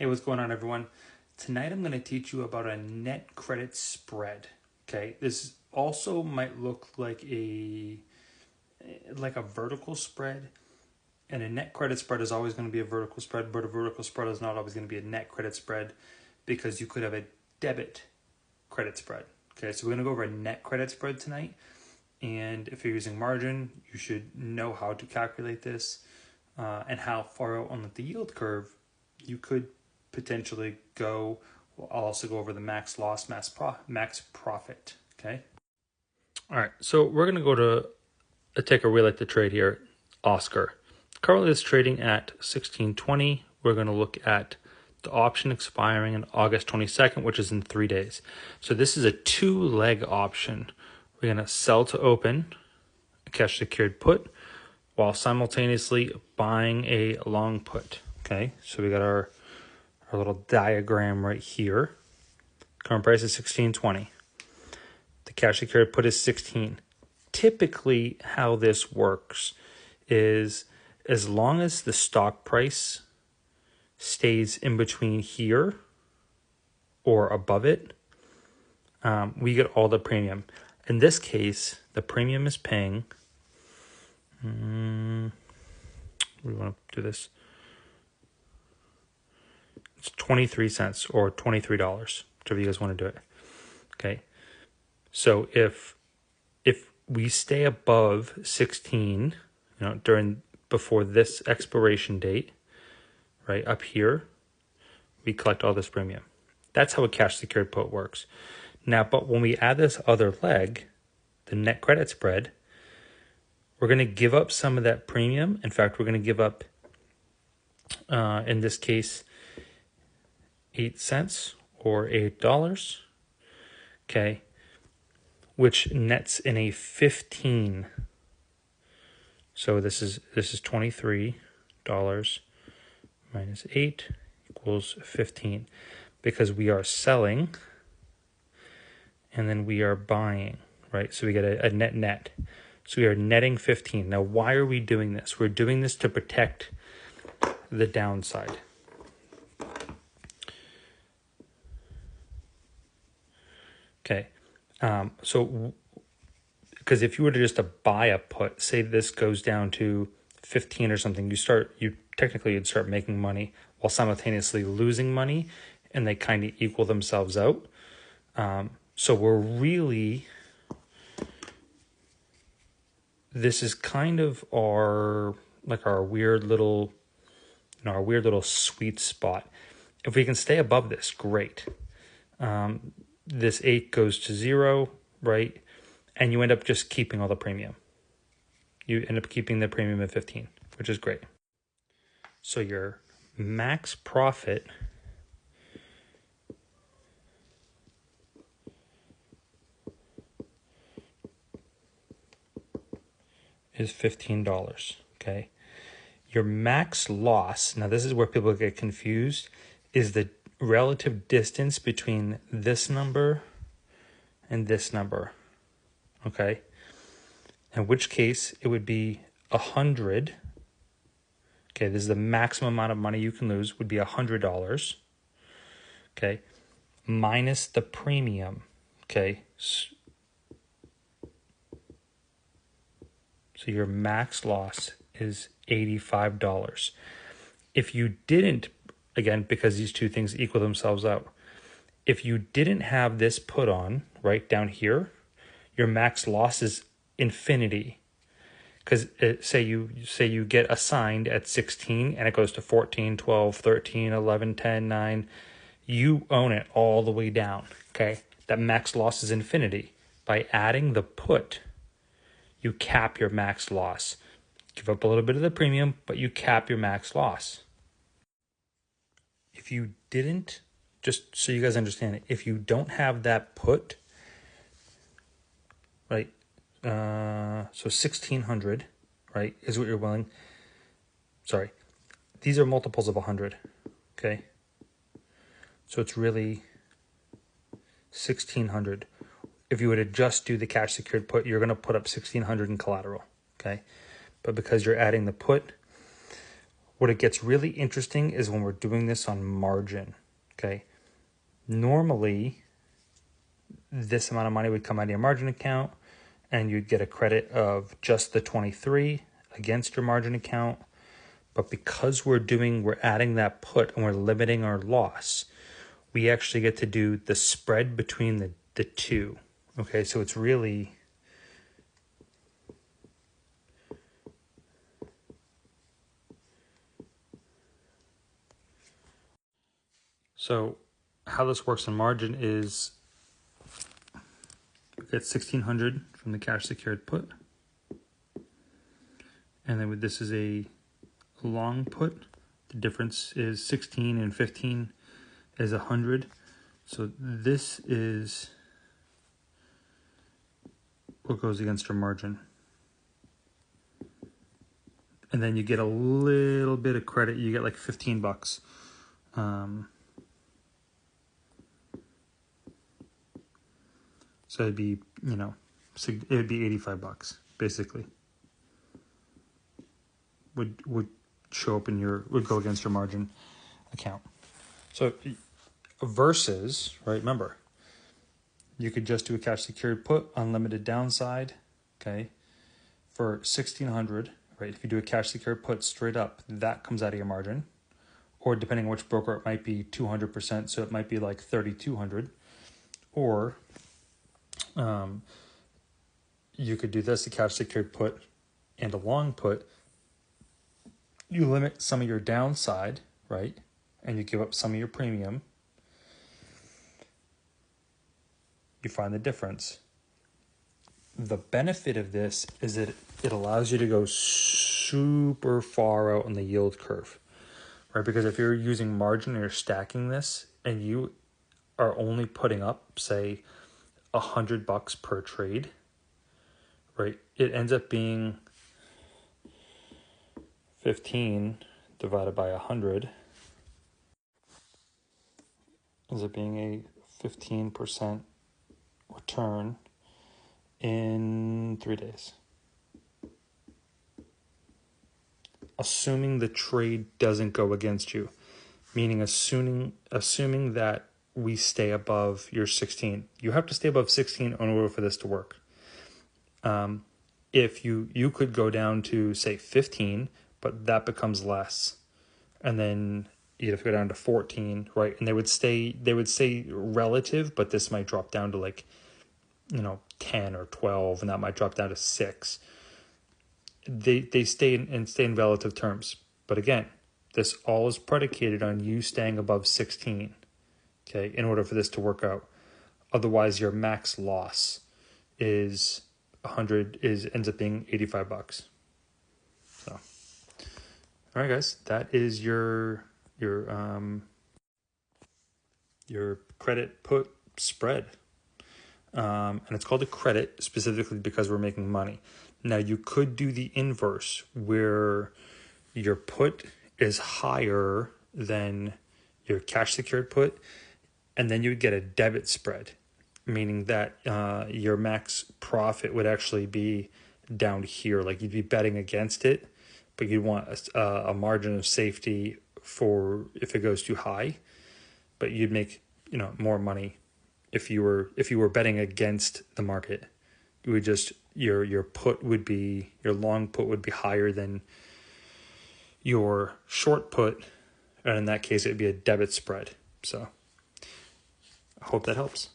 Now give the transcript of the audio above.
Hey, what's going on, everyone? Tonight I'm going to teach you about a net credit spread. Okay, this also might look like a vertical spread, and a net credit spread is always going to be a vertical spread, but a vertical spread is not always going to be a net credit spread because you could have a debit credit spread. Okay, so we're going to go over a net credit spread tonight, and if you're using margin, you should know how to calculate this and how far out on the yield curve you could potentially go. I'll also go over the max loss, max profit. Okay. All right. So we're going to go to a ticker we like to trade here, Oscar. Currently it's trading at 16.20. We're going to look at the option expiring on August 22nd, which is in 3 days. So this is a 2-leg option. We're going to sell to open, a cash secured put, while simultaneously buying a long put. Okay. So we got our little diagram right here. Current price is 16.20. The cash secured put is 16. Typically, how this works is as long as the stock price stays in between here or above it, we get all the premium. In this case, the premium is paying. We want to do this. It's 23 cents or $23, whichever you guys want to do it. Okay. So if we stay above 16, before this expiration date, right up here, we collect all this premium. That's how a cash secured put works. Now, but when we add this other leg, the net credit spread, we're going to give up some of that premium. In fact, we're going to give up, in this case, 8 cents or $8. Okay. Which nets in a 15. So this is $23 minus 8 equals 15, because we are selling and then we are buying, right? So we get a net. So we are netting 15. Now, why are we doing this? We're doing this to protect the downside. Okay. So because if you were to just to buy a put, say this goes down to 15 or something, you'd start making money while simultaneously losing money, and they kind of equal themselves out. So this is kind of our weird little, sweet spot. If we can stay above this, great. This 8 goes to 0, right? And you end up just keeping all the premium. You end up keeping the premium at 15, which is great. So your max profit is $15, okay? Your max loss, now this is where people get confused, is the relative distance between this number and this number, okay? In which case it would be 100. Okay, this is the maximum amount of money you can lose, would be $100. Okay, minus the premium. Okay, so your max loss is $85. If you didn't, again, because these two things equal themselves out, if you didn't have this put on right down here, your max loss is infinity. Because say you get assigned at 16 and it goes to 14, 12, 13, 11, 10, 9. You own it all the way down, okay? That max loss is infinity. By adding the put, you cap your max loss. Give up a little bit of the premium, but you cap your max loss. If you didn't, just so you guys understand it, if you don't have that put, right? So 1,600, right, is what you're willing. Sorry, these are multiples of 100, okay? So it's really 1,600. If you were to just do the cash secured put, you're going to put up 1,600 in collateral, okay? But because you're adding the put, What it gets really interesting is when we're doing this on margin, okay? Normally, this amount of money would come out of your margin account and you'd get a credit of just the 23 against your margin account. But because we're adding that put and we're limiting our loss, we actually get to do the spread between the two. Okay, so it's really... So how this works in margin is we get 1,600 from the cash secured put. And then this is a long put. The difference is 16 and 15 is 100. So this is what goes against your margin. And then you get a little bit of credit. You get like $15. So it'd be, it'd be $85 basically. Would show up would go against your margin account. So versus, right, remember, you could just do a cash secured put, unlimited downside, okay, for 1,600, right? If you do a cash secured put straight up, that comes out of your margin. Or depending on which broker, it might be 200%, so it might be like 3,200. Or you could do this, a cash secured put and a long put. You limit some of your downside, right? And you give up some of your premium. You find the difference. The benefit of this is that it allows you to go super far out on the yield curve, right? Because if you're using margin and you're stacking this and you are only putting up, say, $100 per trade, right? It ends up being 15 divided by 100 ends up being a 15% return in 3 days. Assuming the trade doesn't go against you, meaning assuming that we stay above your 16. You have to stay above 16 in order for this to work. If you could go down to, say, 15, but that becomes less. And then you'd have to go down to 14, right? And they would stay relative, but this might drop down to like, 10 or 12, and that might drop down to 6. They stay in relative terms. But again, this all is predicated on you staying above 16, okay, in order for this to work out. Otherwise, your max loss is 100, ends up being $85. So, all right, guys, that is your credit put spread. And it's called a credit specifically because we're making money. Now, you could do the inverse where your put is higher than your cash secured put, and then you would get a debit spread, meaning that your max profit would actually be down here. Like you'd be betting against it, but you'd want a margin of safety for if it goes too high, but you'd make more money if you were betting against the market. You would just your long put would be higher than your short put, and in that case it would be a debit spread. So I hope that helps.